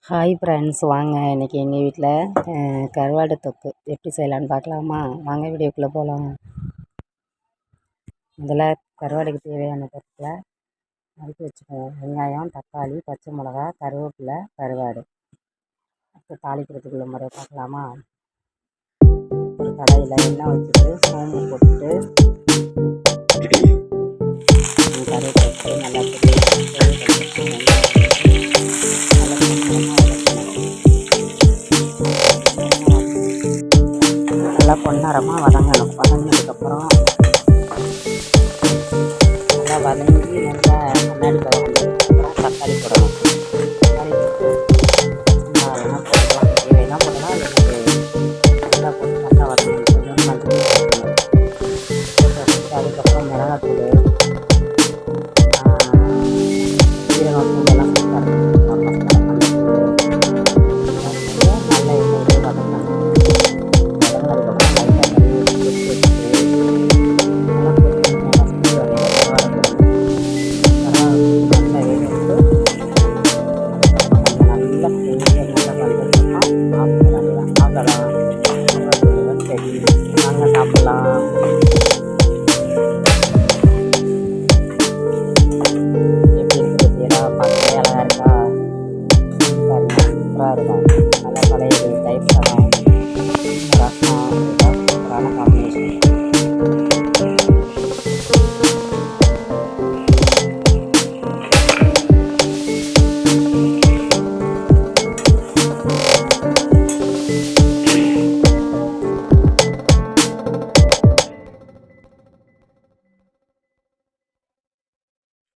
Hi friends, வாங்க இன்றைக்கி எங்கள் வீட்டில் கருவாடு தொக்கு எப்படி செய்யலான்னு பார்க்கலாமா? வாங்க வீடியோக்குள்ளே போகலாம். முதல்ல கருவாடுக்கு தேவையான பொருட்களை நறுக்கி வச்சுக்குவோம். வெங்காயம், தக்காளி, பச்சை மிளகா, கருவேப்பிலை, கருவாடு. அடுத்து தாளிக்கிறதுக்குள்ள முறை பார்க்கலாமா? ஒரு கடாயில் எண்ணெய் வச்சுட்டு சோம்பு போட்டுட்டு கருவேப்பிலை நல்லா